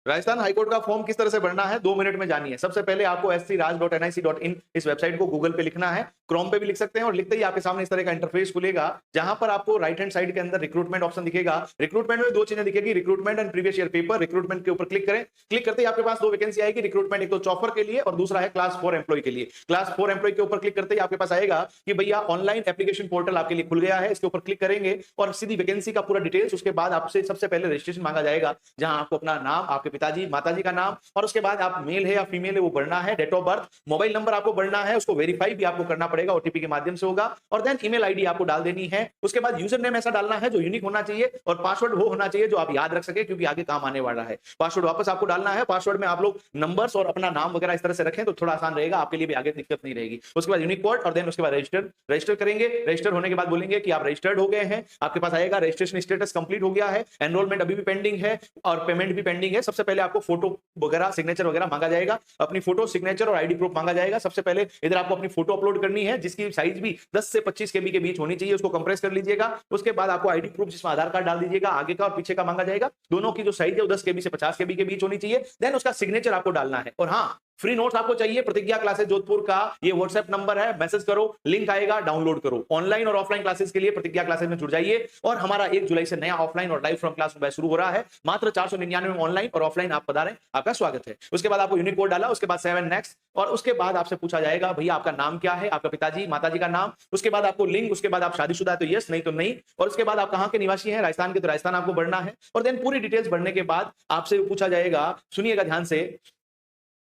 Rajasthan high court का form किस तरह से भरना है 2 मिनट में जानिए। सबसे पहले आपको scraj.nic.in इस वेबसाइट को गूगल पे लिखना है, क्रोम पे भी लिख सकते हैं और लिखते ही आपके सामने इस तरह का इंटरफेस खुलेगा जहां पर आपको राइट हैंड साइड के अंदर रिक्रूटमेंट ऑप्शन दिखेगा। रिक्रूटमेंट में दो चीजें दिखेगी, recruitment and previous year paper. Recruitment के ऊपर क्लिक करें, क्लिक करते ही आपके पास दो वैकेंसी आएगी, रिक्रूटमेंट एक तो चॉपर के लिए और दूसरा है क्लास 4 एम्प्लॉय के लिए। क्लास 4 एम्प्लॉय के ऊपर क्लिक करते ही आपके पास आएगा कि भैया ऑनलाइन एप्लीकेशन पोर्टल आपके लिए खुल गया है। इसके ऊपर क्लिक करेंगे और सीधी वैकेंसी का पूरा डिटेल्स, उसके बाद आपसे सबसे पहले रजिस्ट्रेशन मांगा जाएगा जहां आपको अपना नाम, आपके पिताजी माताजी का नाम और उसके बाद आप मेल है या फीमेल है वो भरना है, date of birth, mobile number आपको भरना है, उसको वेरीफाई भी आपको करना पड़ेगा, ओटीपी के माध्यम से होगा और देन ईमेल आईडी आपको डाल देनी है। उसके बाद यूजर नेम ऐसा डालना है जो यूनिक होना चाहिए और पासवर्ड वो होना चाहिए जो आप याद रख सके क्योंकि आगे काम आने वाला है। पासवर्ड वापस आपको डालना है, पासवर्ड में आप लोग नंबर्स और अपना नाम वगैरह इस तरह से रखें तो थोड़ा आसान रहेगा, आपके लिए भी आगे दिक्कत नहीं रहेगी। उसके बाद यूनिक कोड और देन उसके बाद रजिस्टर करेंगे। रजिस्टर होने के बाद बोलेंगे कि आप रजिस्टर्ड हो गए हैं, आपके पास आएगा रजिस्ट्रेशन स्टेटस कंप्लीट हो गया है, एनरोलमेंट अभी भी पेंडिंग है और पेमेंट भी पेंडिंग है। सबसे पहले आपको फोटो वगैरह सिग्नेचर वगैरह मांगा जाएगा, अपनी फोटो सिग्नेचर और आईडी प्रूफ मांगा जाएगा। सबसे पहले इधर आपको अपनी फोटो अपलोड करनी है जिसकी साइज भी 10 से 25 केबी के बीच होनी चाहिए, उसको कंप्रेस कर लीजिएगा। उसके बाद आपको आईडी प्रूफ जिसमें आधार कार्ड डाल दीजिएगा, आगे का और पीछे का मांगा जाएगा, दोनों की जो साइज है वो 10 केबी से 50 केबी के बीच होनी चाहिए। देन उसका सिग्नेचर आपको डालना है और हाँ, फ्री नोट्स आपको चाहिए प्रतिज्ञा क्लासेस जोधपुर का, ये व्हाट्सएप नंबर है, मैसेज करो, लिंक आएगा, डाउनलोड करो। ऑनलाइन और ऑफलाइन क्लासेस के लिए प्रतिज्ञा क्लासेस में जुड़ जाइए और हमारा 1 जुलाई से नया ऑफलाइन और लाइव फ्रॉम क्लास बैच शुरू हो रहा है। मात्र 499 में ऑनलाइन और ऑफलाइन आप पधारें, आपका स्वागत है। उसके बाद आपको यूनिक कोड डाला, उसके बाद 7 नेक्स्ट और उसके बाद आपसे पूछा जाएगा भैया आपका नाम क्या है, आपका पिताजी माताजी का नाम, उसके बाद आपको लिंक, उसके बाद आप शादीशुदा है तो यस, नहीं तो नहीं, और उसके बाद आप कहां के निवासी हैं, राजस्थान के तो राजस्थान आपको भरना है और देन पूरी डिटेल्स भरने के बाद आपसे पूछा जाएगा, सुनिएगा ध्यान से,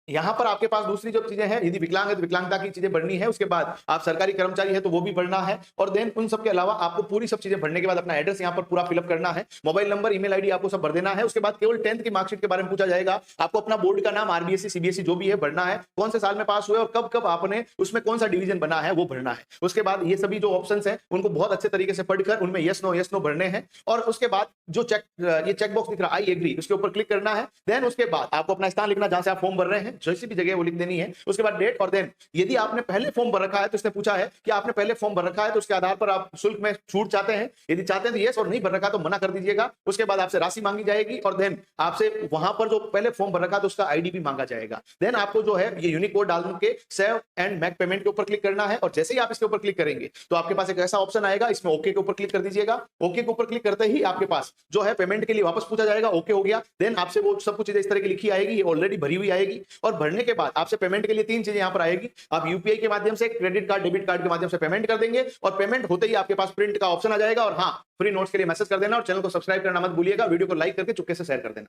यहां पर आपके पास दूसरी जो चीजें हैं, यदि विकलांग है तो विकलांगता की चीजें भरनी है, उसके बाद आप सरकारी कर्मचारी है तो वो भी भरना है और देन उन सब के अलावा आपको पूरी सब चीजें भरने के बाद अपना एड्रेस यहां पर पूरा फिलअप करना है, मोबाइल नंबर ईमेल आईडी आपको सब भर देना है। उसके बाद केवल 10th की मार्कशीट के बारे में पूछा जाएगा, आपको अपना बोर्ड का नाम आरबीएसई सीबीएसई जो भी है भरना है, कौन से साल में पास हुए और कब कब आपने उसमें कौन सा डिवीजन बना है वो भरना है। उसके बाद ये सभी जो ऑप्शन है उनको बहुत अच्छे तरीके से पढ़कर उनमें यस नो भरने हैं और उसके बाद जो ये चेक बॉक्स दिख रहा है आई एग्री, उसके ऊपर क्लिक करना है। देन उसके बाद आपको अपना स्थान लिखना जहां से आप फॉर्म भर रहे हैं, जैसी भी जगह वो देनी है। उसके बाद डेट और देन यदि आपने पहले फॉर्म भर रखा है तो इसने पूछा है कि आपने पहले फॉर्म भर रखा है तो उसके आधार पर आप शुल्क में छूट चाहते हैं, यदि चाहते हैं तो यस और नहीं भर रखा तो मना कर दीजिएगा। उसके बाद आपसे राशि मांगी जाएगी और देन आपसे वहां पर जो पहले फॉर्म भर रखा तो उसका आईडी भी मांगा जाएगा। देन आपको जो है ये यूनिक कोड डाल के सेव एंड मेक पेमेंट के ऊपर क्लिक करना है और जैसे ही आप इसके ऊपर क्लिक करेंगे तो आपके पास एक ऐसा ऑप्शन आएगा, इसमें ओके के ऊपर क्लिक कर दीजिएगा। ओके के ऊपर क्लिक करते ही आपके पास जो है पेमेंट के लिए वापस पूछा जाएगा, ओके हो गया। देन आपसे वो सब कुछ इस तरह की लिखी आएगी, ये ऑलरेडी भरी हुई आएगी और भरने के बाद आपसे पेमेंट के लिए 3 चीजें यहां पर आएगी। आप यूपीआई के माध्यम से, क्रेडिट कार्ड, डेबिट कार्ड के माध्यम से पेमेंट कर देंगे और पेमेंट होते ही आपके पास प्रिंट का ऑप्शन आ जाएगा और हाँ, फ्री नोट्स के लिए मैसेज कर देना और चैनल को सब्सक्राइब करना मत भूलिएगा, वीडियो को लाइक करके चुपके से शेयर कर देना।